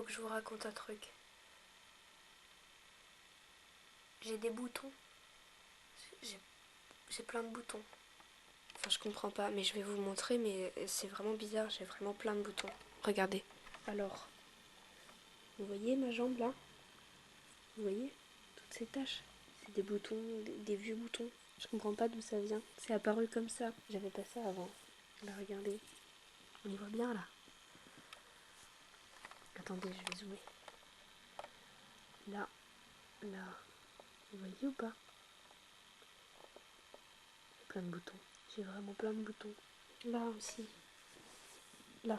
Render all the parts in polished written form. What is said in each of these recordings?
faut que je vous raconte un truc. J'ai des boutons. J'ai plein de boutons. Enfin, je comprends pas, mais je vais vous montrer, mais c'est vraiment bizarre, j'ai vraiment plein de boutons. Regardez. Alors, vous voyez ma jambe là? Vous voyez? Toutes ces taches. C'est des boutons, des vieux boutons. Je comprends pas d'où ça vient. C'est apparu comme ça. J'avais pas ça avant. Là, regardez. On y voit bien là. Attendez, je vais zoomer. Là, là. Vous voyez ou pas? Plein de boutons. J'ai vraiment plein de boutons. Là aussi. Là.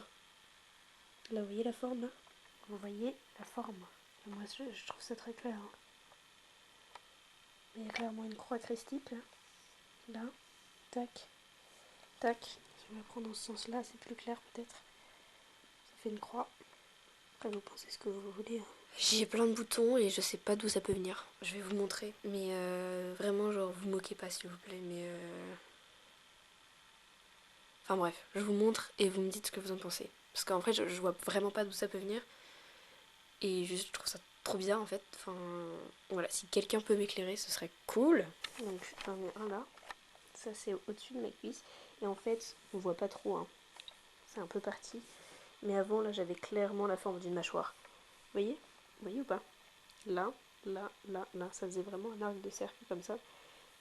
Là, vous voyez la forme là? Vous voyez la forme. Moi, je trouve ça très clair. Hein. Il y a clairement une croix christique là. Là. Tac. Tac. Si on la prend dans ce sens-là, c'est plus clair peut-être. Ça fait une croix. Après, vous pensez ce que vous voulez. Hein. J'ai plein de boutons et je sais pas d'où ça peut venir. Je vais vous montrer. Mais vraiment, genre, vous moquez pas s'il vous plaît. Mais enfin bref, je vous montre et vous me dites ce que vous en pensez. Parce qu'en fait, je vois vraiment pas d'où ça peut venir. Et juste, je trouve ça trop bizarre en fait. Enfin, voilà, si quelqu'un peut m'éclairer, ce serait cool. Donc, j'en ai un là. Ça, c'est au-dessus de ma cuisse. Et en fait, on voit pas trop. Hein. C'est un peu parti. Mais avant, là, j'avais clairement la forme d'une mâchoire. Vous voyez? Vous voyez ou pas? Là, là, là, là. Ça faisait vraiment un arc de cercle comme ça.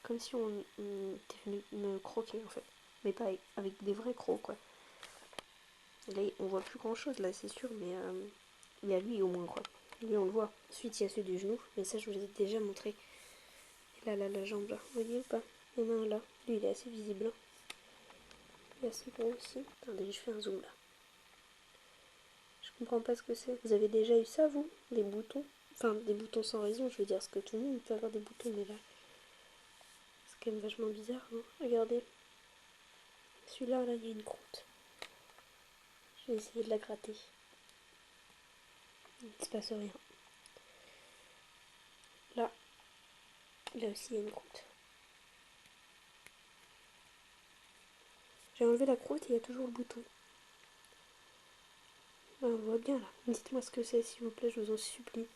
Comme si on était venu me croquer en fait. Mais pas avec des vrais crocs quoi. Là, on voit plus grand chose là, c'est sûr, mais il y a lui au moins quoi. Lui, on le voit. Ensuite, il y a celui du genou, mais ça, je vous l'ai déjà montré. Et là, la jambe là, vous voyez ou pas? Il y en a un là. Lui, il est assez visible. Hein. Il y a ce bon aussi. Attendez, je fais un zoom là. Je comprends pas ce que c'est. Vous avez déjà eu ça, vous? Des boutons? Enfin, des boutons sans raison, je veux dire, parce que tout le monde peut avoir des boutons, mais là, c'est quand même vachement bizarre. Hein. Regardez. Celui-là, là, il y a une croûte. Je vais essayer de la gratter. Il ne se passe rien. Là, là aussi, il y a une croûte. J'ai enlevé la croûte et il y a toujours le bouton. Ah, on voit bien là. Dites-moi ce que c'est, s'il vous plaît, je vous en supplie.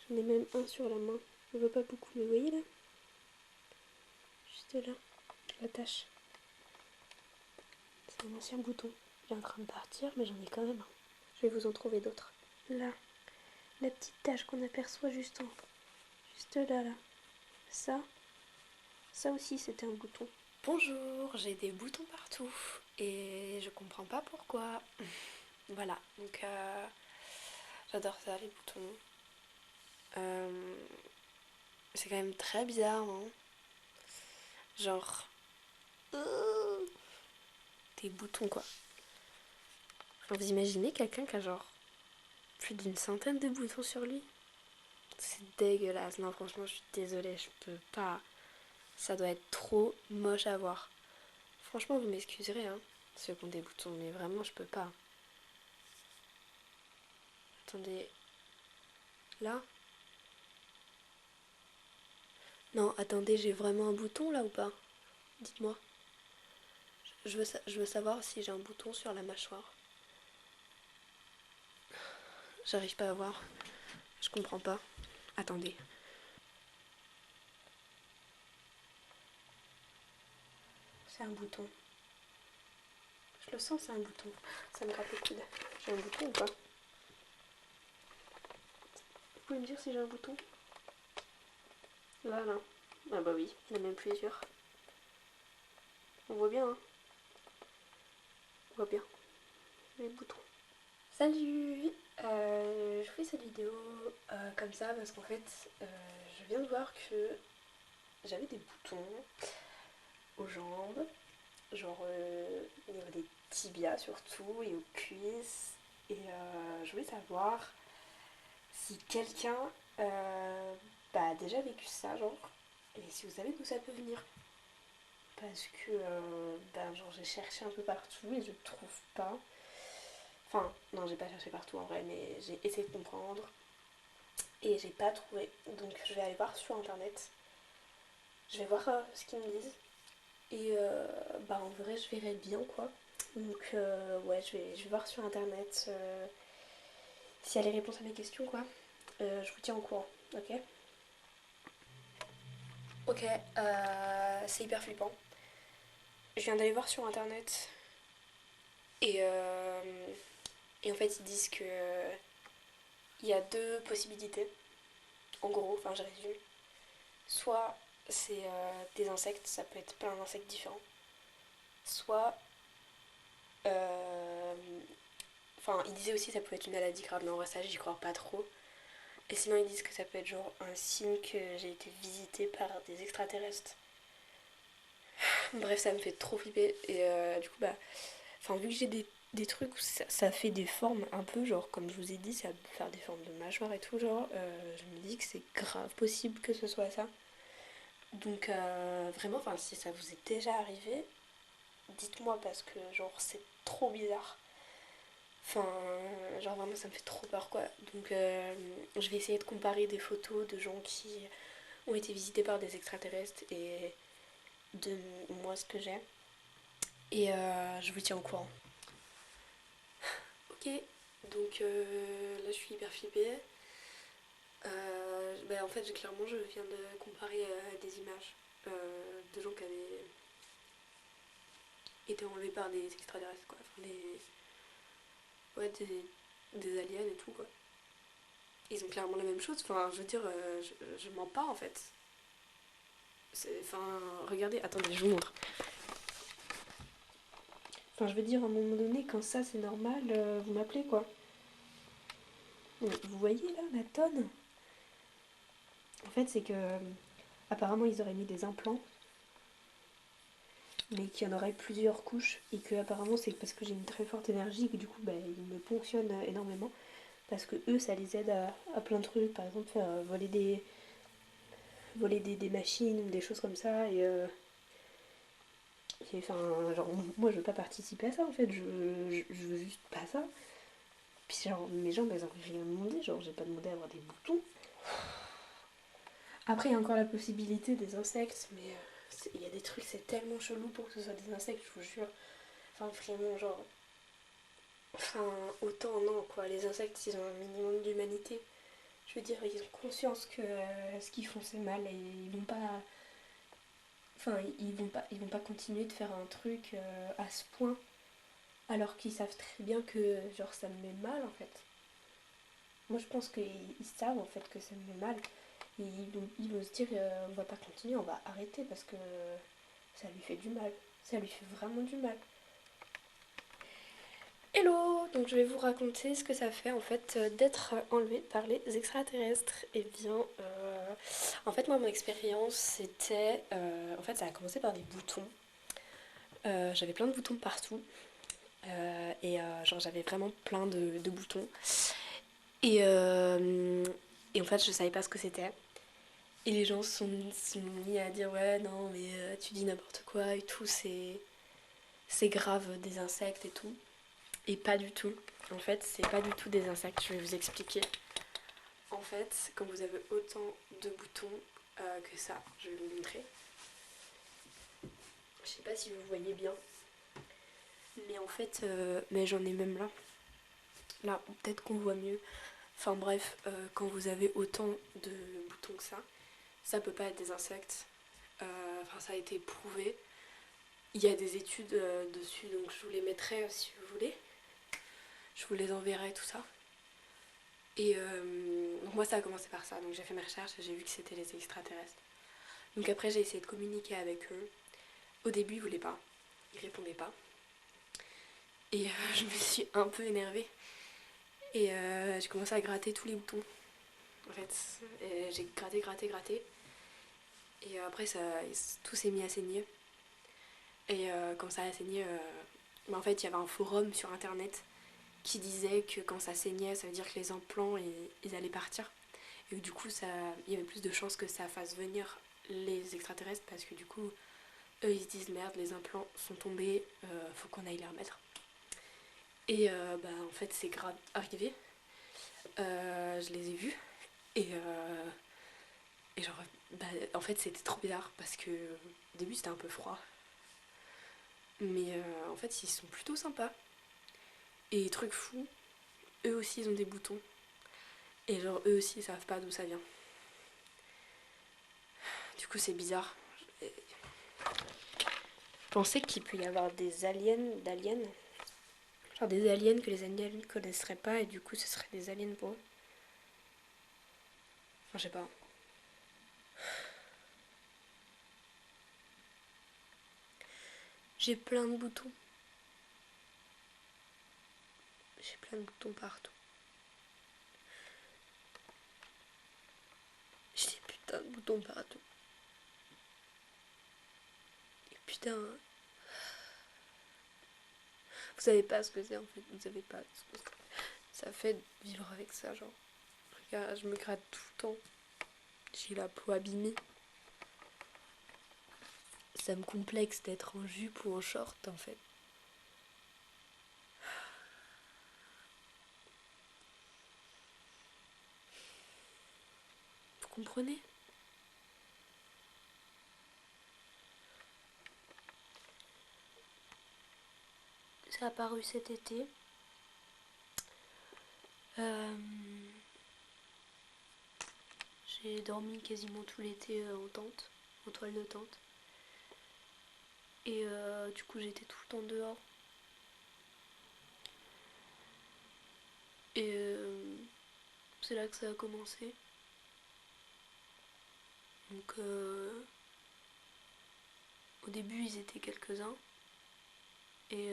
J'en ai même un sur la main. Je ne vois pas beaucoup, mais vous voyez là? Juste là. La tache. C'est un ancien bouton. Il est en train de partir, mais j'en ai quand même un. Je vais vous en trouver d'autres. Là. La petite tache qu'on aperçoit juste en... Juste là, là. Ça aussi, c'était un bouton. Bonjour, j'ai des boutons partout. Et je comprends pas pourquoi. Voilà, donc j'adore ça, les boutons. C'est quand même très bizarre, non? Genre... des boutons, quoi. Enfin, vous imaginez quelqu'un qui a genre plus d'une centaine de boutons sur lui? C'est dégueulasse. Non, franchement, je suis désolée, je peux pas. Ça doit être trop moche à voir. Franchement, vous m'excuserez, hein, ceux qui ont des boutons, mais vraiment, je peux pas. Attendez. Là? Non, attendez, j'ai vraiment un bouton là ou pas? Dites-moi. Je veux savoir si j'ai un bouton sur la mâchoire. J'arrive pas à voir. Je comprends pas. Attendez. C'est un bouton. Je le sens, c'est un bouton. Ça me gratte le coude. J'ai un bouton ou pas? Vous pouvez me dire si j'ai un bouton? Là, là. Ah bah oui, il y en a même plusieurs. On voit bien, hein? On voit bien les boutons. Salut! Je fais cette vidéo comme ça parce qu'en fait, je viens de voir que j'avais des boutons aux jambes, genre au niveau des tibias surtout et aux cuisses. Et je voulais savoir si quelqu'un a déjà vécu ça, genre, et si vous savez d'où ça peut venir. Parce que genre, j'ai cherché un peu partout et je trouve pas. Enfin, non, j'ai pas cherché partout en vrai, mais j'ai essayé de comprendre et j'ai pas trouvé. Donc je vais aller voir sur internet. Je vais voir ce qu'ils me disent. Et en vrai, je verrai bien quoi. Donc ouais, je vais voir sur internet s'il y a les réponses à mes questions, quoi, je vous tiens au courant, ok? Ok, c'est hyper flippant. Je viens d'aller voir sur internet et, et en fait ils disent que il y a deux possibilités. En gros, enfin je résume. Soit c'est des insectes, ça peut être plein d'insectes différents. Soit, euh, enfin ils disaient aussi que ça pouvait être une maladie grave, mais en vrai ça j'y crois pas trop. Et sinon ils disent que ça peut être genre un signe que j'ai été visitée par des extraterrestres. Bref, ça me fait trop flipper. Et du coup, bah, enfin, vu que j'ai des trucs où ça fait des formes un peu, genre, comme je vous ai dit, ça peut faire des formes de mâchoire et tout, genre, je me dis que c'est grave possible que ce soit ça. Donc, vraiment, enfin, si ça vous est déjà arrivé, dites-moi parce que, genre, c'est trop bizarre. Enfin, genre, vraiment, ça me fait trop peur, quoi. Donc, je vais essayer de comparer des photos de gens qui ont été visités par des extraterrestres et de moi, ce que j'ai. Et je vous tiens au courant. Ok, donc là je suis hyper flippée. Bah, en fait, clairement, je viens de comparer des images de gens qui avaient été enlevés par des extraterrestres, quoi. Enfin, ouais, des aliens et tout, quoi. Ils ont clairement la même chose. Enfin, je veux dire, je mens pas en fait. Enfin, regardez, attendez, je vous montre. Enfin, je veux dire, à un moment donné, quand ça c'est normal, vous m'appelez quoi. Vous voyez là, la tonne. En fait, c'est que apparemment ils auraient mis des implants mais qu'il y en aurait plusieurs couches et que apparemment c'est parce que j'ai une très forte énergie que du coup bah, ils me ponctionnent énormément parce que eux ça les aide à plein de trucs, par exemple faire voler des machines ou des choses comme ça et enfin genre moi je veux pas participer à ça en fait, je veux juste pas ça. Puis genre mes jambes elles ont rien demandé, genre j'ai pas demandé à avoir des boutons. Après il y a encore la possibilité des insectes mais il y a des trucs c'est tellement chelou pour que ce soit des insectes je vous jure. Enfin vraiment genre. Enfin, autant non, quoi. Les insectes, ils ont un minimum d'humanité. Je veux dire, ils ont conscience que ce qu'ils font, c'est mal et ils vont pas. Enfin, ils vont pas continuer de faire un truc à ce point alors qu'ils savent très bien que, genre, ça me met mal en fait. Moi, je pense qu'ils savent en fait que ça me met mal. Et ils vont se dire, on va pas continuer, on va arrêter parce que ça lui fait du mal. Ça lui fait vraiment du mal. Hello! Donc je vais vous raconter ce que ça fait en fait d'être enlevé par les extraterrestres. Et bien, en fait moi mon expérience c'était, en fait ça a commencé par des boutons. J'avais plein de boutons partout et genre j'avais vraiment plein de boutons. Et, et en fait je savais pas ce que c'était. Et les gens sont mis à dire ouais non mais tu dis n'importe quoi et tout, c'est grave des insectes et tout. Et pas du tout. En fait, c'est pas du tout des insectes, je vais vous expliquer. En fait, quand vous avez autant de boutons que ça, je vais vous montrer. Je sais pas si vous voyez bien. Mais en fait, mais j'en ai même là. Là, peut-être qu'on voit mieux. Enfin bref, quand vous avez autant de boutons que ça peut pas être des insectes. Enfin, ça a été prouvé. Il y a des études dessus, donc je vous les mettrai si vous voulez. Je vous les enverrai, tout ça. Et donc moi ça a commencé par ça, donc j'ai fait mes recherches et j'ai vu que c'était les extraterrestres. Donc après j'ai essayé de communiquer avec eux. Au début ils voulaient pas, ils répondaient pas. Et je me suis un peu énervée. Et j'ai commencé à gratter tous les boutons. En fait, et j'ai gratté. Et après ça, tout s'est mis à saigner. Et quand ça a saigné, bah, en fait il y avait un forum sur internet qui disait que quand ça saignait, ça veut dire que les implants ils allaient partir. Et du coup, il y avait plus de chances que ça fasse venir les extraterrestres parce que du coup, eux ils se disent merde, les implants sont tombés, faut qu'on aille les remettre. Et bah, en fait, c'est grave arrivé. Je les ai vus et genre, bah, en fait, c'était trop bizarre parce que au début c'était un peu froid. Mais en fait, ils sont plutôt sympas. Et truc fou, eux aussi ils ont des boutons. Et genre eux aussi ils savent pas d'où ça vient. Du coup c'est bizarre. Je pensais qu'il peut y avoir des d'aliens. Genre des aliens que les aliens ne connaisseraient pas et du coup ce serait des aliens pour eux. Enfin je sais pas. J'ai plein de boutons. J'ai plein de boutons partout. J'ai des putains de boutons partout. Et putain. Vous savez pas ce que c'est en fait. Vous savez pas ce que ça fait de vivre avec ça. Genre, regarde, je me gratte tout le temps. J'ai la peau abîmée. Ça me complexe d'être en jupe ou en short en fait. Vous comprenez? Ça a apparu cet été. Euh, J'ai dormi quasiment tout l'été en tente, en toile de tente. Et du coup j'étais tout le temps dehors. Et c'est là que ça a commencé. Donc au début ils étaient quelques-uns. Et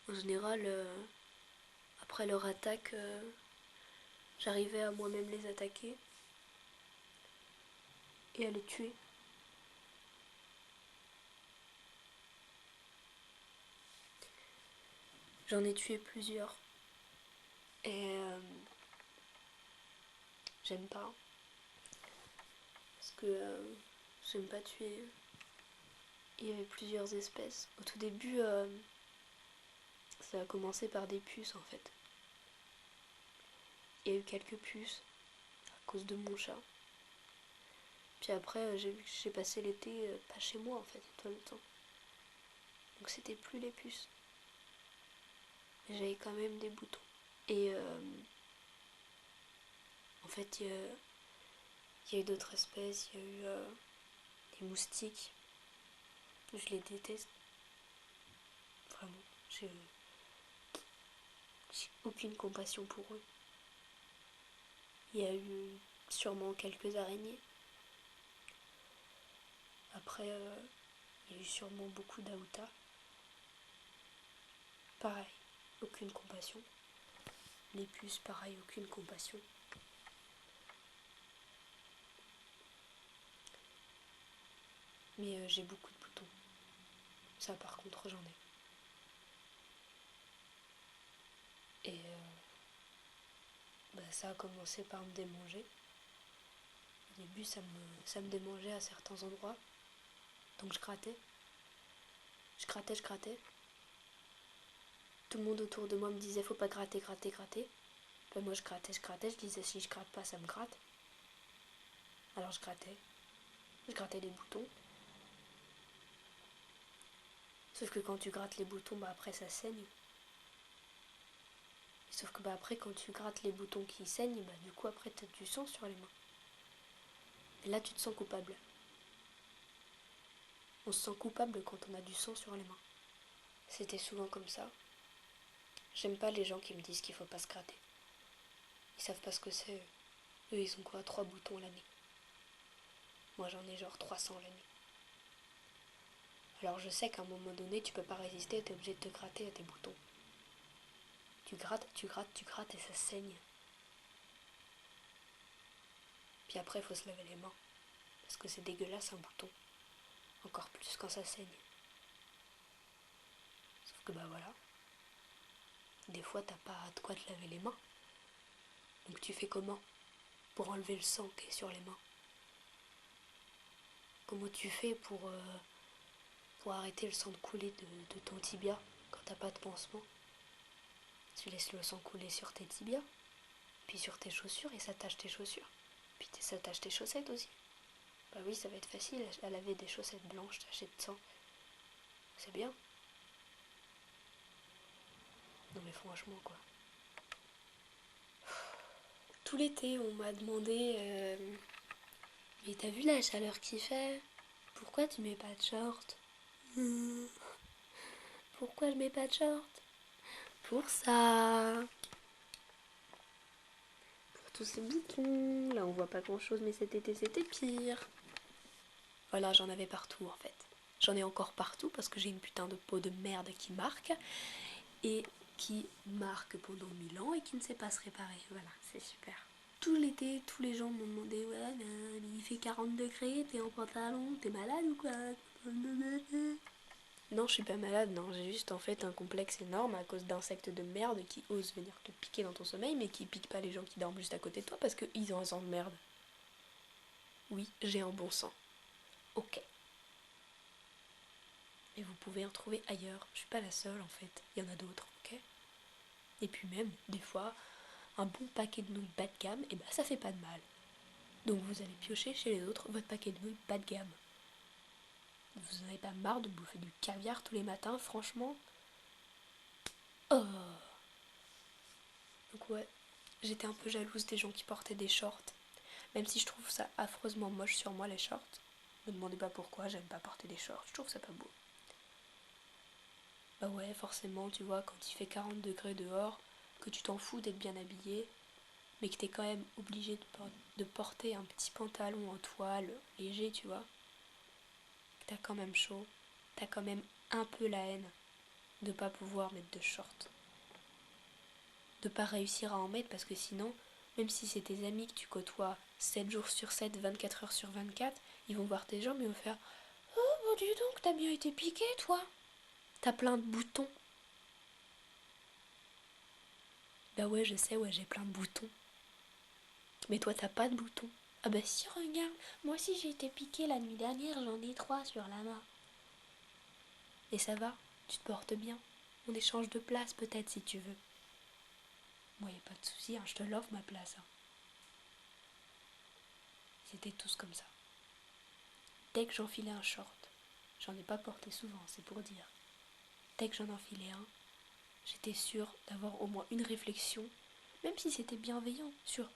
en général, après leur attaque, j'arrivais à moi-même les attaquer et à les tuer. J'en ai tué plusieurs. Et j'aime pas. Parce que j'aime pas tuer. Il y avait plusieurs espèces. Au tout début, ça a commencé par des puces en fait. Il y a eu quelques puces à cause de mon chat. Puis après, j'ai vu que j'ai passé l'été pas chez moi en fait, tout le temps. Donc c'était plus les puces. Mais j'avais quand même des boutons. Et en fait, il y a eu d'autres espèces. Il y a eu des moustiques. Je les déteste. Vraiment. J'ai aucune compassion pour eux. Il y a eu sûrement quelques araignées. Après, il y a eu sûrement beaucoup d'aoutas. Pareil, aucune compassion. Les puces, pareil, aucune compassion. Mais j'ai beaucoup de boutons. Ça, par contre, j'en ai. Et ça a commencé par me démanger. Au début, ça me démangeait à certains endroits. Donc je grattais. Je grattais, je grattais. Tout le monde autour de moi me disait faut pas gratter, gratter, gratter. Ben moi je grattais, je disais si je gratte pas, ça me gratte. Alors je grattais les boutons. Sauf que quand tu grattes les boutons, bah après ça saigne. Sauf que bah après quand tu grattes les boutons qui saignent, bah du coup après t'as du sang sur les mains. Et là tu te sens coupable. On se sent coupable quand on a du sang sur les mains. C'était souvent comme ça. J'aime pas les gens qui me disent qu'il faut pas se gratter. Ils savent pas ce que c'est. Eux ils ont quoi 3 boutons l'année. Moi j'en ai genre 300 l'année. Alors je sais qu'à un moment donné tu peux pas résister, t'es obligé de te gratter à tes boutons. Tu grattes, tu grattes, tu grattes et ça saigne. Puis après il faut se laver les mains. Parce que c'est dégueulasse un bouton. Encore plus quand ça saigne. Sauf que bah voilà. Des fois t'as pas de quoi te laver les mains. Donc tu fais comment pour enlever le sang qui est sur les mains? Comment tu fais pour arrêter le sang de couler de ton tibia quand t'as pas de pansement? Tu laisses le sang couler sur tes tibias, puis sur tes chaussures et ça tâche tes chaussures. Puis ça tâche tes chaussettes aussi. Bah oui, ça va être facile à laver des chaussettes blanches tachées de sang. C'est bien. Non mais franchement quoi. Tout l'été, on m'a demandé mais t'as vu la chaleur qu'il fait? Pourquoi tu mets pas de short? Pourquoi je mets pas de short? Pour ça. Pour tous ces boutons. Là, on voit pas grand chose, mais cet été, c'était pire. Voilà, j'en avais partout en fait. J'en ai encore partout parce que j'ai une putain de peau de merde qui marque. Et qui marque pendant 1000 ans et qui ne sait pas se réparer. Voilà, c'est super. Tout l'été, tous les gens m'ont demandé ouais, mais il fait 40 degrés, t'es en pantalon, t'es malade ou quoi? Non, je suis pas malade, non, j'ai juste en fait un complexe énorme à cause d'insectes de merde qui osent venir te piquer dans ton sommeil, mais qui piquent pas les gens qui dorment juste à côté de toi parce qu'ils ont un sang de merde. Oui, j'ai un bon sang. Ok. Et vous pouvez en trouver ailleurs. Je suis pas la seule en fait, il y en a d'autres, ok? Et puis même, des fois, un bon paquet de nouilles bas de gamme, et bah ça fait pas de mal. Donc vous allez piocher chez les autres votre paquet de nouilles bas de gamme. Vous en avez pas marre de bouffer du caviar tous les matins, franchement? Oh. Donc ouais, j'étais un peu jalouse des gens qui portaient des shorts. Même si je trouve ça affreusement moche sur moi les shorts. Ne me demandez pas pourquoi, j'aime pas porter des shorts, je trouve ça pas beau. Bah ouais, forcément, tu vois, quand il fait 40 degrés dehors, que tu t'en fous d'être bien habillé, mais que t'es quand même obligé de porter un petit pantalon en toile léger, tu vois, que t'as quand même chaud, t'as quand même un peu la haine de pas pouvoir mettre de short. De pas réussir à en mettre parce que sinon, même si c'est tes amis que tu côtoies 7 jours sur 7, 24 heures sur 24, ils vont voir tes jambes et vont faire oh, bon, dis donc, t'as bien été piqué, toi. T'as plein de boutons. Bah ouais, je sais, ouais, j'ai plein de boutons. Mais toi, t'as pas de boutons. Ah bah si, regarde, moi aussi j'ai été piquée la nuit dernière, j'en ai 3 sur la main. Et ça va, tu te portes bien. On échange de place peut-être si tu veux. Moi, y a pas de souci, hein, je te l'offre ma place. Hein. C'était tous comme ça. Dès que j'enfilais un short, j'en ai pas porté souvent, c'est pour dire. Dès que j'en enfilais un, j'étais sûre d'avoir au moins une réflexion, même si c'était bienveillant, sur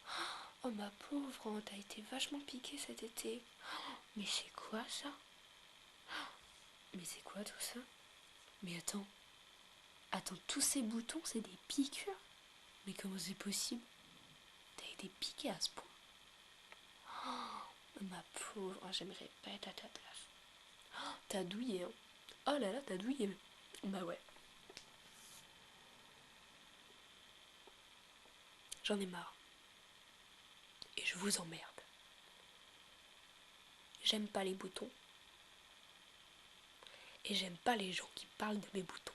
oh ma pauvre, t'as été vachement piquée cet été. Mais c'est quoi ça? Mais c'est quoi tout ça? Mais attends, tous ces boutons, c'est des piqûres? Mais comment c'est possible? T'as été piquée à ce point? Oh, ma pauvre, oh, j'aimerais pas être à ta place. Oh, t'as douillé, hein? Oh là là, t'as douillé. Bah ouais, j'en ai marre. Et je vous emmerde. J'aime pas les boutons. Et j'aime pas les gens qui parlent de mes boutons.